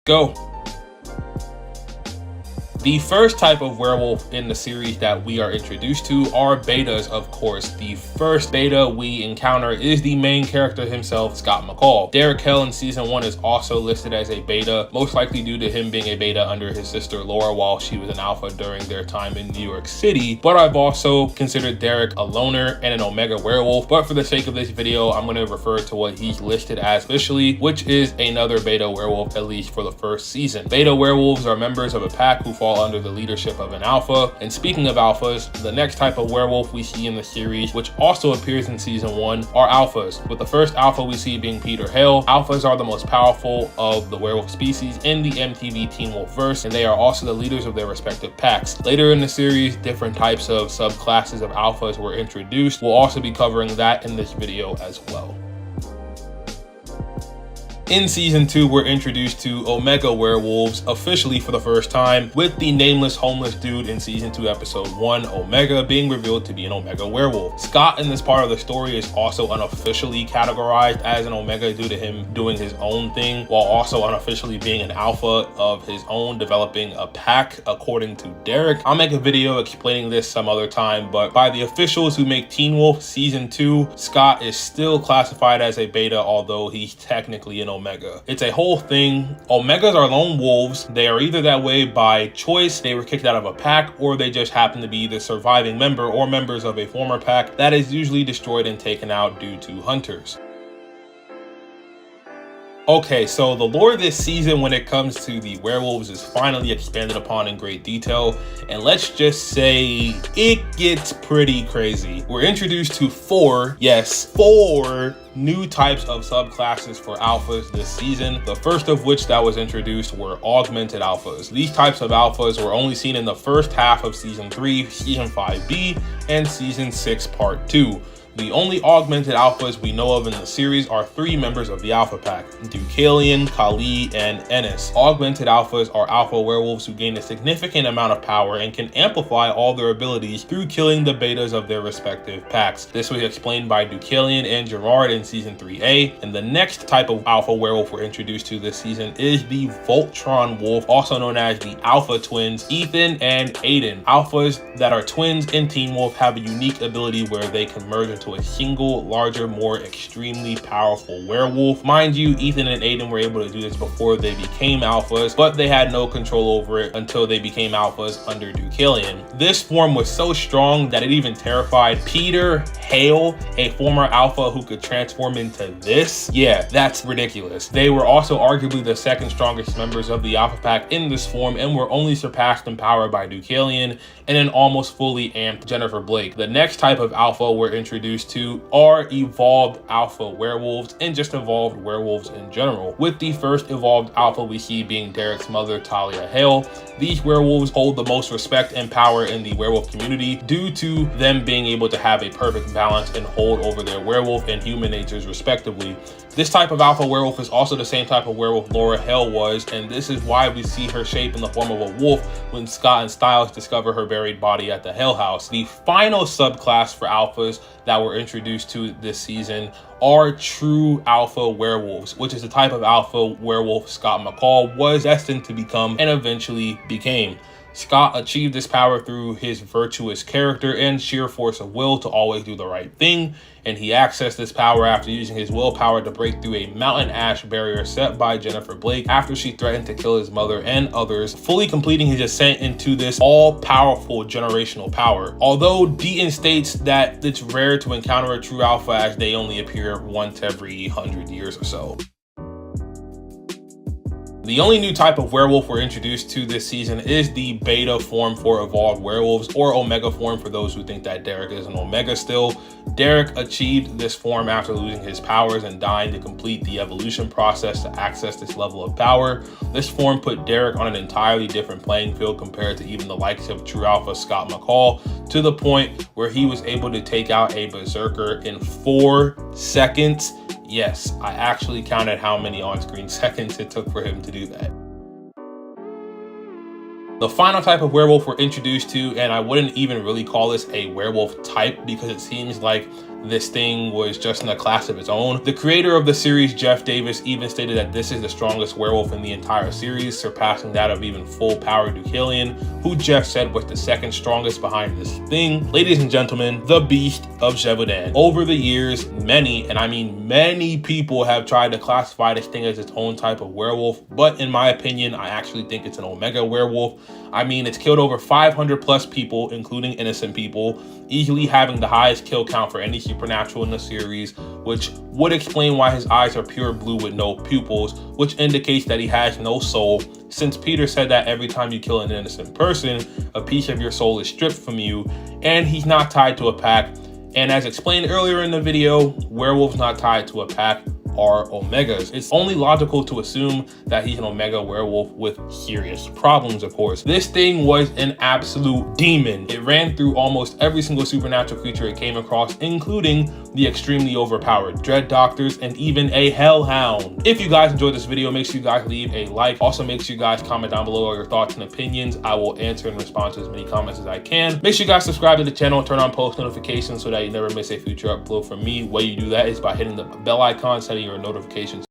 Go. The first type of werewolf in the series that we are introduced to are betas, of course. The first beta we encounter is the main character himself, Scott McCall. Derek Hale in season 1 is also listed as a beta, most likely due to him being a beta under his sister Laura while she was an alpha during their time in New York City. But I've also considered Derek a loner and an omega werewolf, but for the sake of this video, I'm going to refer to what he's listed as officially, which is another beta werewolf, at least for the first season. Beta werewolves are members of a pack who fall under the leadership of an alpha. And speaking of alphas, the next type of werewolf we see in the series, which also appears in season 1, are alphas, with the first alpha we see being Peter Hale. Alphas are the most powerful of the werewolf species in the MTV Teen Wolf verse, and they are also the leaders of their respective packs. Later in the series, different types of subclasses of alphas were introduced. We'll also be covering that in this video as well. In season 2, we're introduced to omega werewolves officially for the first time, with the nameless homeless dude in season 2 episode 1, Omega, being revealed to be an omega werewolf. Scott in this part of the story is also unofficially categorized as an omega due to him doing his own thing, while also unofficially being an alpha of his own, developing a pack according to Derek. I'll make a video explaining this some other time, but by the officials who make Teen Wolf season 2, Scott is still classified as a beta, although he's technically an omega. It's a whole thing. Omegas are lone wolves. They are either that way by choice, they were kicked out of a pack, or they just happen to be the surviving member or members of a former pack that is usually destroyed and taken out due to hunters. Okay, so the lore this season when it comes to the werewolves is finally expanded upon in great detail, and let's just say it gets pretty crazy. We're introduced to four new types of subclasses for alphas this season. The first of which that was introduced were augmented alphas. These types of alphas were only seen in the first half of season 3, season 5B, and season 6 part 2. The only augmented alphas we know of in the series are 3 members of the alpha pack, Deucalion, Kali, and Ennis. Augmented alphas are alpha werewolves who gain a significant amount of power and can amplify all their abilities through killing the betas of their respective packs. This was explained by Deucalion and Gerard in season 3A, and the next type of alpha werewolf we're introduced to this season is the Voltron wolf, also known as the alpha twins, Ethan and Aiden. Alphas that are twins in Teen Wolf have a unique ability where they can merge into a single, larger, more extremely powerful werewolf. Mind you, Ethan and Aiden were able to do this before they became alphas, but they had no control over it until they became alphas under Deucalion. This form was so strong that it even terrified Peter Hale, a former alpha who could transform into this. Yeah, that's ridiculous. They were also arguably the second strongest members of the alpha pack in this form and were only surpassed in power by Deucalion and an almost fully amped Jennifer Blake. The next type of alpha we're introduced to are evolved alpha werewolves and just evolved werewolves in general, with the first evolved alpha we see being Derek's mother, Talia Hale. These werewolves hold the most respect and power in the werewolf community due to them being able to have a perfect balance and hold over their werewolf and human natures respectively. This type of alpha werewolf is also the same type of werewolf Laura Hale was, and this is why we see her shape in the form of a wolf when Scott and Styles discover her buried body at the Hale house. The final subclass for alphas that we're introduced to this season are true alpha werewolves, which is the type of alpha werewolf Scott McCall was destined to become and eventually became. Scott achieved this power through his virtuous character and sheer force of will to always do the right thing, and he accessed this power after using his willpower to break through a mountain ash barrier set by Jennifer Blake after she threatened to kill his mother and others, fully completing his ascent into this all-powerful generational power. Although Deaton states that it's rare to encounter a true alpha as they only appear once every 100 years or so. The only new type of werewolf we're introduced to this season is the beta form for evolved werewolves, or omega form for those who think that Derek is an omega still. Derek achieved this form after losing his powers and dying to complete the evolution process to access this level of power. This form put Derek on an entirely different playing field compared to even the likes of true alpha Scott McCall, to the point where he was able to take out a berserker in 4 seconds. Yes, I actually counted how many on-screen seconds it took for him to do that. The final type of werewolf we're introduced to, and I wouldn't even really call this a werewolf type because it seems like this thing was just in a class of its own. The creator of the series, Jeff Davis, even stated that this is the strongest werewolf in the entire series, surpassing that of even full-powered Deucalion, who Jeff said was the second strongest behind this thing. Ladies and gentlemen, the Beast of Gévaudan. Over the years, many, and I mean many people have tried to classify this thing as its own type of werewolf, but in my opinion, I actually think it's an Omega werewolf. I mean, it's killed over 500 plus people, including innocent people, easily having the highest kill count for any supernatural in the series, which would explain why his eyes are pure blue with no pupils, which indicates that he has no soul, since Peter said that every time you kill an innocent person, a piece of your soul is stripped from you, and he's not tied to a pack. And as explained earlier in the video, werewolves not tied to a pack are Omegas. It's only logical to assume that he's an Omega werewolf with serious problems, of course. This thing was an absolute demon. It ran through almost every single supernatural creature it came across, including the extremely overpowered Dread Doctors and even a Hellhound. If you guys enjoyed this video, make sure you guys leave a like. Also, make sure you guys comment down below all your thoughts and opinions. I will answer and respond to as many comments as I can. Make sure you guys subscribe to the channel and turn on post notifications so that you never miss a future upload from me. The way you do that is by hitting the bell icon, setting your notifications